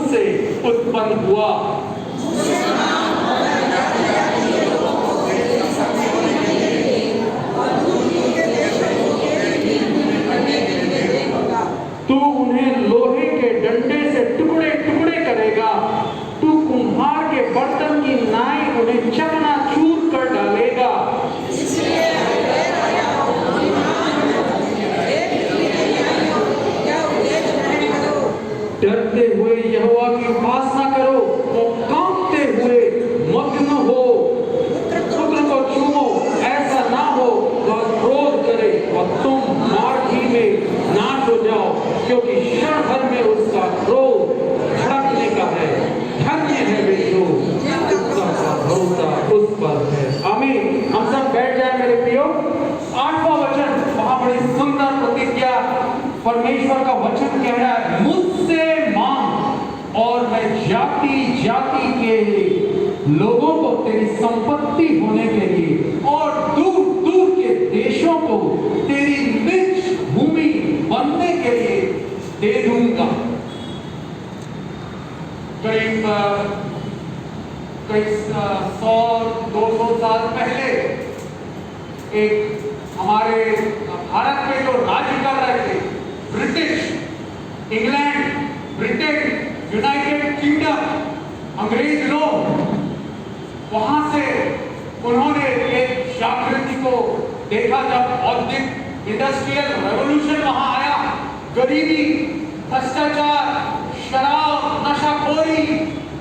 से उत्पन्न हुआ। तू उन्हें लोहे के डंडे से टुकड़े टुकड़े करेगा, तू कुम्हार के बर्तन की नाई उन्हें चकनाचूर कर डालेगा। डरते हुए यहोवा की उपासना करो और कांपते हुए मग्न हो। पुत्र को चूमो, ऐसा ना हो वह क्रोध करे और तुम मार्ग ही में नाश हो जाओ, क्योंकि क्षण भर में उसका क्रोध भड़कने का है। धन्य है वे जो उसका भरोसा उस पर है। आमीन। हम सब बैठ जाए मेरे प्रियो। 8वां वचन, वहां बड़ी सुंदर प्रतिज्ञा परमेश्वर का वचन कह रहा है, मुझसे मांग और मैं जाति जाति के लोगों को तेरी संपत्ति होने के लिए और दूर दूर के देशों को तेरी निज भूमि बनने के लिए दे दूंगा। करीब 100-200 साल पहले एक हमारे भारत में जो राज्य कर रहे थे, British, England, Britain, United kingdom, अंग्रेज लोग, वहां से उन्होंने एक जागृति को देखा जब औद्योगिक इंडस्ट्रियल रेवोल्यूशन वहां आया। गरीबी, भ्रष्टाचार, शराब, नशाखोरी,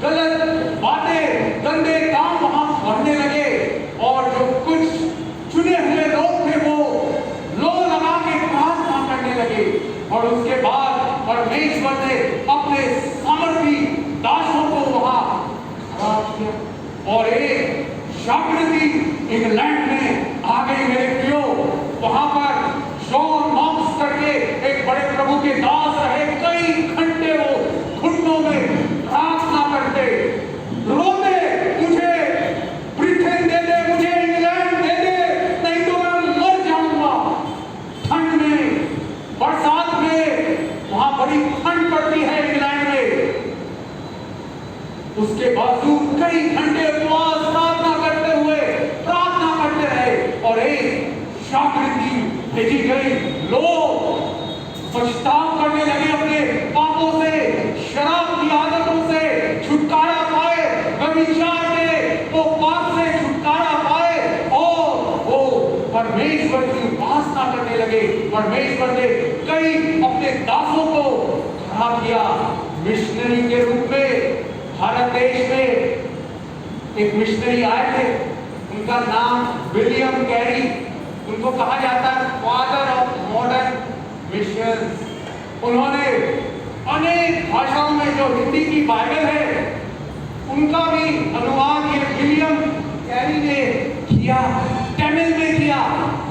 गलत बातें, गंदे काम वहां बढ़ने लगे और जो कुछ चुने हुए लोग थे वो लो लगा के प्रार्थना करने लगे। और उसके बाद परमेश्वर ने अपने सामर्थी दासों को वहां खड़ा किया और एक जागृति इंग्लैंड में आ गई मेरे प्रियो। वहां पर जॉन नॉक्स करके एक बड़े प्रभु के दास रहे, कई घंटे वो घुटनों में प्रार्थना करते, रोते, मुझे ब्रिटेन दे दे, मुझे इंग्लैंड दे दे, नहीं तो मैं मर जाऊंगा। ठंड में, बरसात में, वहां बड़ी ठंड पड़ती है इंग्लैंड में। उसके बावजूद कई घंटे उपवास प्रार्थना करते हुए प्रार्थना करते रहे और एक जागृति भेजी गई। लोग पछतावा करने लगे अपने पापों से, शराब की आदतों से छुटकारा पाए, व्यभिचार के वो पाप से छुटकारा पाए और वो परमेश्वर की उपासना करने लगे। परमेश्वर ने कई अपने दासों को खड़ा किया मिशनरी के रूप में। भारत देश में एक मिशनरी आए थे, उनका नाम विलियम कैरी, उनको कहा जाता है फादर ऑफ मॉडर्न मिशंस। उन्होंने अनेक भाषाओं में, जो हिंदी की बाइबल है उनका भी अनुवाद ये विलियम कैरी ने किया। तमिल में किया,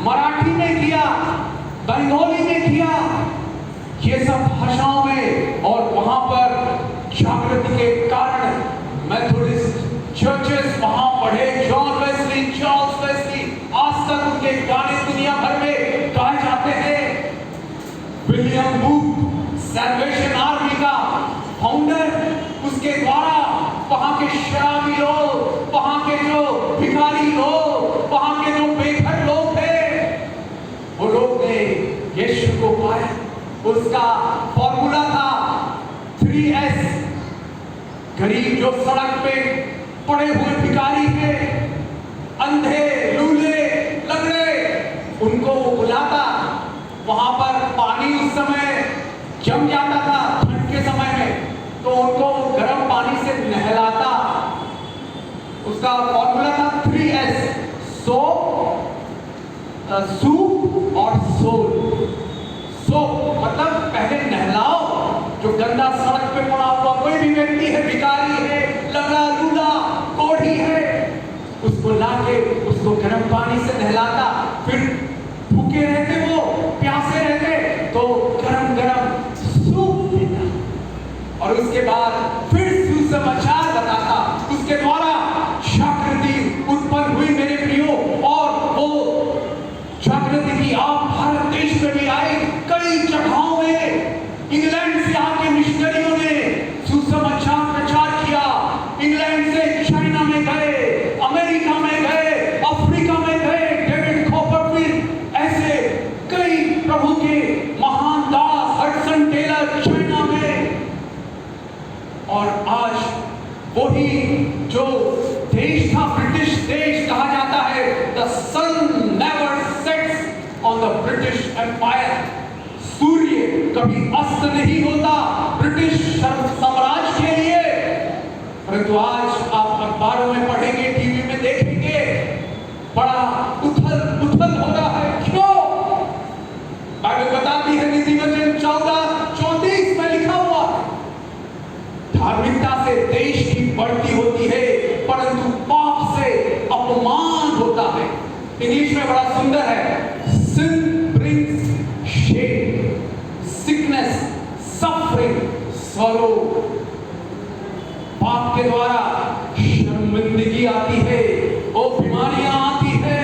मराठी में किया, बंगाली में किया, ये सब भाषाओं में। और वहां पर जागृति के कारण मेथोडिस्ट चर्चेस वहां बढ़े। जॉन वेस्ली, चार्ल्स वेस्ली, आज तक उनके गाने दुनिया भर में गाए जाते हैं। विलियम बूथ सैल्वेशन आर्मी का फाउंडर, उसके द्वारा वहां के शराबी लोग, वहां के जो भिखारी लोग, वहां के जो बेघर लोग थे, वो लोग ने यीशु को पाया। उसका फॉर्मूला था 3S। गरीब जो सड़क पे पड़े हुए भिखारी थे, अंधे, लूले, लंगड़े, उनको वो बुलाता। वहां पर पानी उस समय जम जाता था ठंड के समय में, तो उनको गर्म पानी से नहलाता। उसका फॉर्मूला था 3S, सोप, सूप और सोल। सोप मतलब पहले नहलाओ, जो गंदा सड़क पे पड़ा हुआ कोई भी व्यक्ति है, भिखारी है, लंगड़ा, लूला, कोढ़ी है, उसको लाके उसको गर्म पानी से नहलाता। फिर भूखे रहते, वो प्यासे रहते, तो गरम गरम सूप पीता और उसके बाद फिर सुसमाचार बताता। उसके द्वारा जागृति उत्पन्न हुई मेरे प्रियो, और वो जागृति की आप भारत देश में भी आई। कई जगहों में इंग्लैंड से आके मिशनरियों ने सुसमाचार और आज वही जो देश था, ब्रिटिश देश कहा जाता है, the sun never sets on the British empire, सूर्य कभी अस्त नहीं होता ब्रिटिश साम्राज्य के लिए। परंतु आज आप अखबारों में पढ़ेंगे, टीवी में देखेंगे, बड़ा उथल पुथल हो रहा है। क्यों? बाइबल बताती है, नीति वचन 14:34 में लिखा हुआ है, धार्मिकता से देश की बढ़ती होती है, परंतु पाप से अपमान होता है। इंग्लिश में बड़ा सुंदर है, sin brings shame, sickness, suffering, sorrow। पाप के द्वारा शर्मिंदगी आती है, और बीमारियां आती है,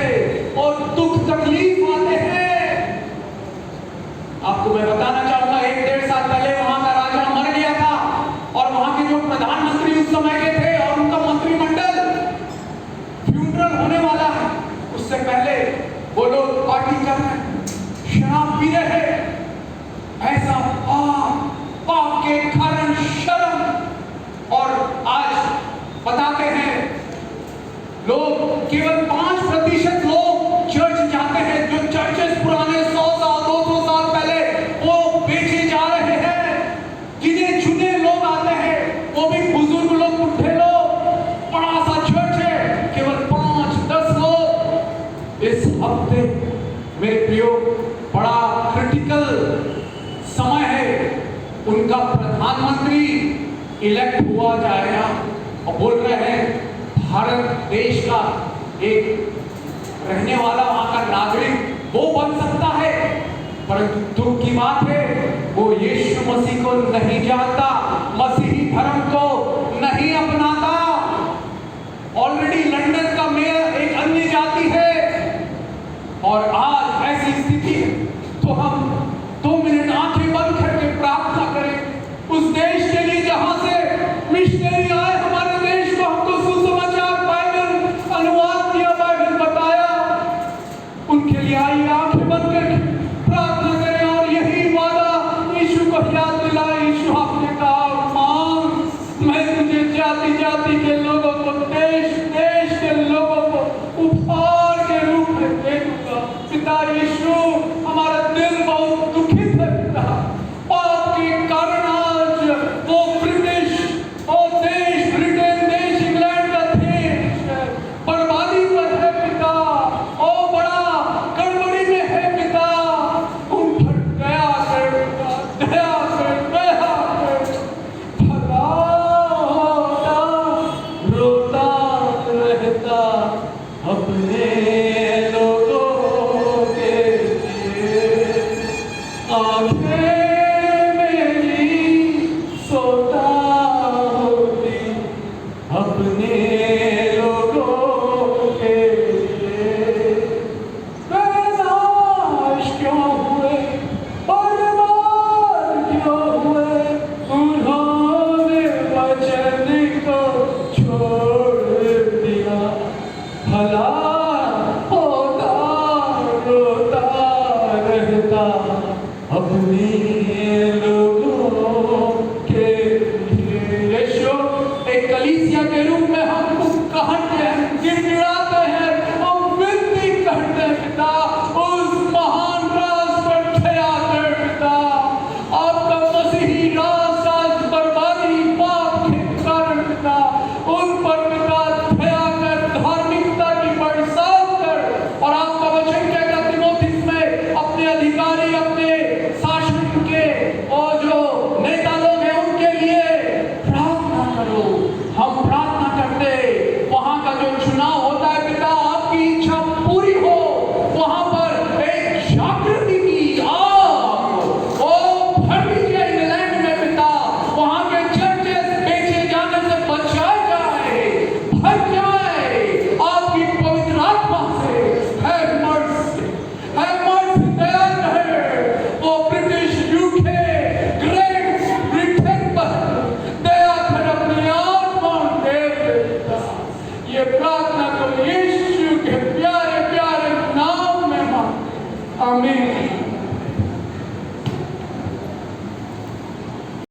और दुख तकलीफ आते हैं। आपको मैं बताना चाहूंगा, 1-1.5 साल पहले वहां का राजा मर गया था, और वहां के जो प्रधानमंत्री उस समय के थे और उनका मंत्रिमंडल, फ्यूनरल होने वाला है, उससे पहले वो लोग पार्टी कर रहे हैं, शराब पी रहे हैं। ऐसा पाप के कारण शर्म। और आज बताते हैं लोग, केवल 5% लोग चर्च जाते हैं। जो चर्चेस पुराने 100 साल 200 साल पहले वो बेचे जा रहे हैं। जिन्हें चुने लोग आते हैं, वो भी बुजुर्ग लोग, बुढ़े लोग। बड़ा सा चर्च है, केवल 5-10 लोग। इस हफ्ते मेरे प्रियो, बड़ा क्रिटिकल समय है। उनका प्रधानमंत्री इलेक्ट हुआ जाएगा, और बोल रहे हैं भारत देश का एक रहने वाला, वहां का नागरिक वो बन सकता है। परंतु दुख की बात है, वो यीशु मसीह को नहीं जानता, मसीही धर्म को नहीं अपनाता। ऑलरेडी लंदन का मेयर एक अन्य जाति है, और आज ऐसी स्थिति है। तो हम 2 मिनट आंखें बंद करके प्रार्थना करें उस देश के लिए जहां से मिशनरी आए हमारे देश को, हमको सुसमाचार बाइबल अनुवाद किया, बाइबल बताया। उनके लिए आइए आंखें बंद करके प्रार्थना करें, और यही वादा यीशु को याद दिलाए। यीशु आपने कहा, मां मैं तुझे जाति जाति के लोगों को, देश देश के लोगों को उपहार के रूप में दे दूंगा। पिता यीशु, हमारा दिल बहुत दुखित है पिता, पाप के कारण आज वो ब्रिटिश, वो देश, ब्रिटेन देश, इंग्लैंड का देश बर्बादी पर है पिता, ओ बड़ा गड़बड़ी में है पिता। उन पर दया कर पिता, दया कर, दया कर। भला होता रोता रहता अपने लोगों के लिए, आंखें मेरी सोता होती अपने लोगों के लिए। वे नाश क्यों हुए, बर्बाद क्यों हुए, उन्होंने वचन को छोड़ दिया। भला होता रोता रहता अपने लोगों के लिए। यीशु, एक कलीसिया के रूप में हम कहते हैं, गिड़गिड़ाते हैं, हम विनती करते हैं पिता, उस महान राज पर दया कर पिता। आपका मसीही राज आज बर्बादी पाप के कारण पिता, उन पर पिता दया कर, धार्मिकता की बरसात कर। और आपका वचन कहता तीमुथियुस में, अपने अधिकारी, अपने शासन के और जो नेता लोग हैं उनके लिए प्रार्थना करो। हम प्रार्थना करते, वहां का जो चुनाव होता है पिता, आपकी इच्छा पूरी हो। वहां पर एक जागृति की आग ओ भर दीजिए इंग्लैंड में पिता। वहां के चर्चेस बेचे जाने से बचाए जाए, भर जाए आपकी पवित्र आत्मा से। है मर्सी, दया कर। वो ब्रिटिश, यूके, ग्रेट ब्रिटेन पर दया कर, अपनी आत्मा दे देता। ये प्रार्थना को यीशु के प्यारे प्यारे नाम में मांग, आमीन।